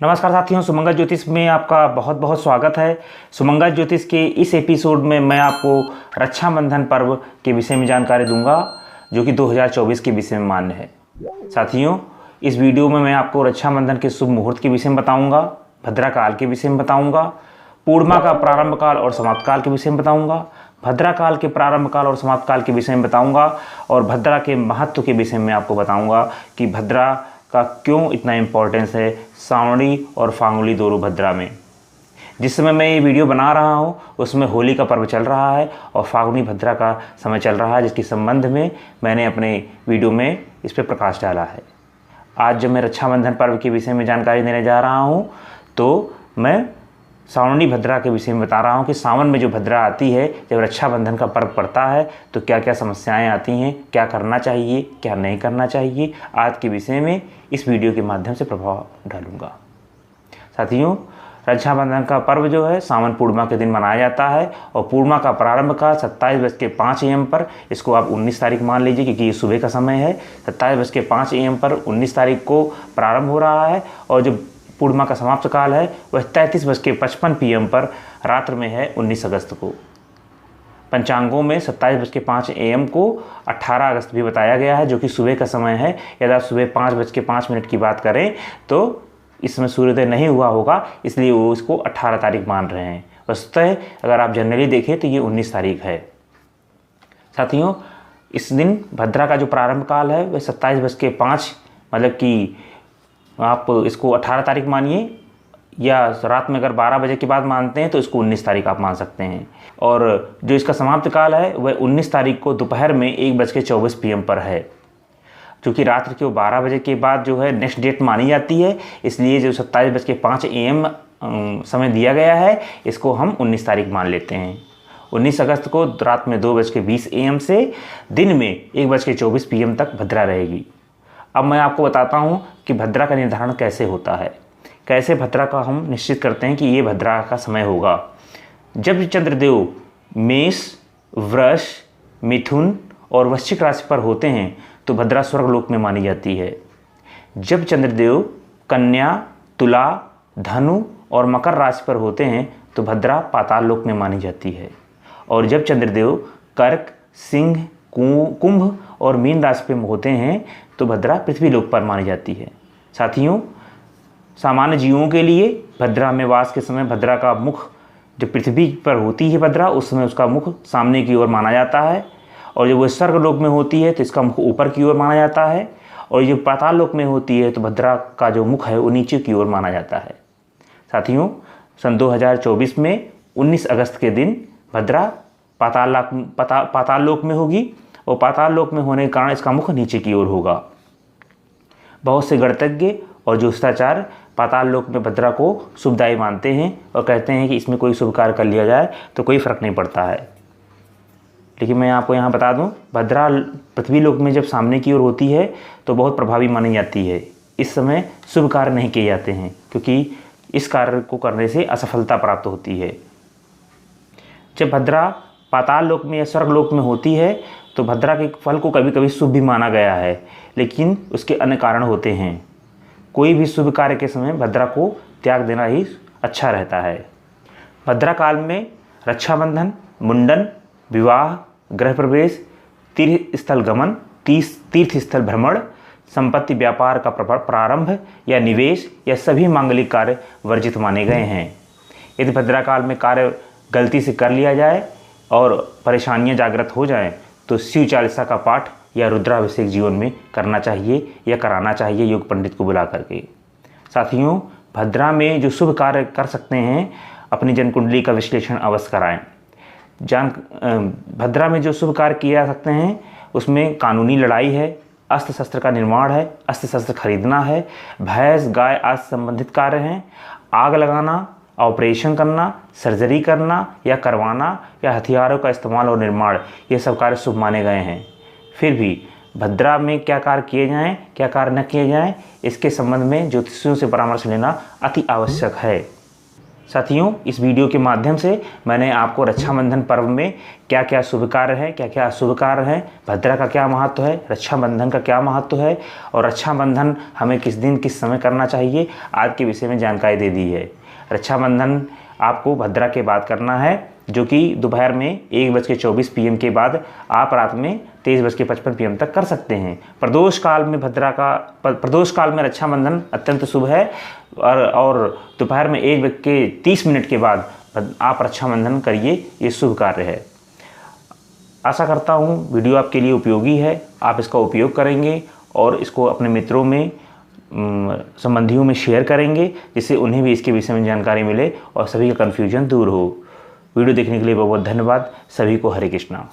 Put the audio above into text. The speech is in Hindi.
नमस्कार साथियों, सुमंगल ज्योतिष में आपका बहुत बहुत स्वागत है। सुमंगल ज्योतिष के इस एपिसोड में मैं आपको रक्षाबंधन पर्व के विषय में जानकारी दूंगा, जो कि 2024 के विषय में मान्य है। साथियों, इस वीडियो में मैं आपको रक्षाबंधन के शुभ मुहूर्त के विषय में बताऊंगा, भद्रा काल के विषय में बताऊंगा, पूर्णिमा का प्रारंभ काल और समाप्त काल के विषय में बताऊंगा, भद्रा काल के प्रारंभ काल और समाप्त काल के विषय में बताऊंगा, और भद्रा के महत्व के विषय में आपको बताऊंगा कि भद्रा का क्यों इतना इम्पोर्टेंस है श्रावणी और फाल्गुनी दोनों भद्रा में। जिस समय मैं ये वीडियो बना रहा हूँ उसमें होली का पर्व चल रहा है और फाल्गुनी भद्रा का समय चल रहा है, जिसके संबंध में मैंने अपने वीडियो में इस पर प्रकाश डाला है। आज जब मैं रक्षाबंधन पर्व के विषय में जानकारी देने जा रहा हूँ तो मैं श्रावणी भद्रा के विषय में बता रहा हूँ कि सावन में जो भद्रा आती है, जब रक्षाबंधन का पर्व पड़ता है तो क्या क्या समस्याएं आती हैं, क्या करना चाहिए, क्या नहीं करना चाहिए, आज के विषय में इस वीडियो के माध्यम से प्रभाव डालूंगा। साथियों, रक्षाबंधन का पर्व जो है सावन पूर्णिमा के दिन मनाया जाता है और पूर्णिमा का प्रारंभ का 27:05 AM पर, इसको आप 19 तारीख मान लीजिए क्योंकि ये सुबह का समय है। 27:05 AM पर 19 तारीख को प्रारंभ हो रहा है और जो पूर्णिमा का समाप्त काल है वह 33:55 PM पर रात्र में है, 19 अगस्त को। पंचांगों में 27:05 AM को 18 अगस्त भी बताया गया है, जो कि सुबह का समय है। यदि आप सुबह 5:05 की बात करें तो इस समय सूर्योदय नहीं हुआ होगा, इसलिए वो इसको 18 तारीख मान रहे हैं। वस्तुतः अगर आप जनरली देखें तो ये 19 तारीख है। साथियों, इस दिन भद्रा का जो प्रारंभ काल है वह 27:05, मतलब कि आप इसको 18 तारीख मानिए, या रात में अगर 12 बजे के बाद मानते हैं तो इसको 19 तारीख आप मान सकते हैं। और जो इसका समाप्त काल है वह 19 तारीख को दोपहर में 1:24 PM पर है, क्योंकि रात्र के 12 बजे के बाद जो है नेक्स्ट डेट मानी जाती है, इसलिए जो 27:05 AM समय दिया गया है इसको हम 19 तारीख मान लेते हैं। 19 अगस्त को रात में 2:20 AM से दिन में 1:24 PM तक भद्रा रहेगी। अब मैं आपको बताता हूँ कि भद्रा का निर्धारण कैसे होता है, कैसे भद्रा का हम निश्चित करते हैं कि ये भद्रा का समय होगा। जब चंद्रदेव मेष, वृष, मिथुन और वृश्चिक राशि पर होते हैं तो भद्रा स्वर्गलोक में मानी जाती है। जब चंद्रदेव कन्या, तुला, धनु और मकर राशि पर होते हैं तो भद्रा पाताल लोक में मानी जाती है। और जब चंद्रदेव कर्क, सिंह, कुंभ और मीन राशि पर होते हैं तो भद्रा पृथ्वी लोक पर मानी जाती है। साथियों, सामान्य जीवों के लिए भद्रा में वास के समय भद्रा का मुख, जब पृथ्वी पर होती है भद्रा उस समय उसका मुख सामने की ओर माना जाता है, और जब वह स्वर्ग लोक में होती है तो इसका मुख ऊपर की ओर माना जाता है, और जब पाताल लोक में होती है तो भद्रा का जो मुख है वो नीचे की ओर माना जाता है। साथियों, सन 2024 में 19 अगस्त के दिन भद्रा पाताल लोक में होगी और पाताल लोक में होने के कारण इसका मुख नीचे की ओर होगा। बहुत से गणितज्ञ और ज्योतिषाचार्य पाताल लोक में भद्रा को शुभदायी मानते हैं और कहते हैं कि इसमें कोई शुभ कार्य कर लिया जाए तो कोई फर्क नहीं पड़ता है। लेकिन मैं आपको यहाँ बता दूँ, भद्रा पृथ्वी लोक में जब सामने की ओर होती है तो बहुत प्रभावी मानी जाती है। इस समय शुभ कार्य नहीं किए जाते हैं क्योंकि इस कार्य को करने से असफलता प्राप्त होती है। जब भद्रा पाताल लोक में या स्वर्ग लोक में होती है तो भद्रा के फल को कभी कभी शुभ भी माना गया है, लेकिन उसके अन्य कारण होते हैं। कोई भी शुभ कार्य के समय भद्रा को त्याग देना ही अच्छा रहता है। भद्रा काल में रक्षाबंधन, मुंडन, विवाह, गृह प्रवेश, तीर्थ स्थल गमन, तीर्थ स्थल भ्रमण, संपत्ति व्यापार का प्रारंभ या निवेश या सभी मांगलिक कार्य वर्जित माने गए हैं। यदि भद्रा काल में कार्य गलती से कर लिया जाए और परेशानियां जागृत हो जाएं तो शिव चालीसा का पाठ या रुद्राभिषेक जीवन में करना चाहिए या कराना चाहिए योग पंडित को बुला करके। साथियों, भद्रा में जो शुभ कार्य कर सकते हैं अपनी जन्म कुंडली का विश्लेषण अवश्य कराएं। भद्रा में जो शुभ कार्य किए जा सकते हैं उसमें कानूनी लड़ाई है, अस्त्र शस्त्र का निर्माण है, अस्त्र शस्त्र खरीदना है, भैंस गाय आदि संबंधित कार्य हैं, आग लगाना, ऑपरेशन करना, सर्जरी करना या करवाना या हथियारों का इस्तेमाल और निर्माण, ये सब कार्य शुभ माने गए हैं। फिर भी भद्रा में क्या कार्य किए जाएं, क्या कार्य न किए जाएं, इसके संबंध में ज्योतिषियों से परामर्श लेना अति आवश्यक है। साथियों, इस वीडियो के माध्यम से मैंने आपको रक्षाबंधन पर्व में क्या क्या शुभ कार्य है, क्या क्या अशुभ कार्य है, भद्रा का क्या महत्व है, रक्षाबंधन का क्या महत्व है और रक्षाबंधन हमें किस दिन किस समय करना चाहिए आज के विषय में जानकारी दे दी है। रक्षाबंधन आपको भद्रा के बाद करना है, जो कि दोपहर में 1:24 PM के बाद आप रात में 23:55 PM तक कर सकते हैं। प्रदोष काल में प्रदोष काल में रक्षाबंधन अत्यंत शुभ है और दोपहर में 1:30 के बाद आप रक्षाबंधन करिए, ये शुभ कार्य है। आशा करता हूँ वीडियो आपके लिए उपयोगी है, आप इसका उपयोग करेंगे और इसको अपने मित्रों में संबंधियों में शेयर करेंगे, जिससे उन्हें भी इसके विषय में जानकारी मिले और सभी का कन्फ्यूजन दूर हो। वीडियो देखने के लिए बहुत बहुत धन्यवाद। सभी को हरे कृष्णा।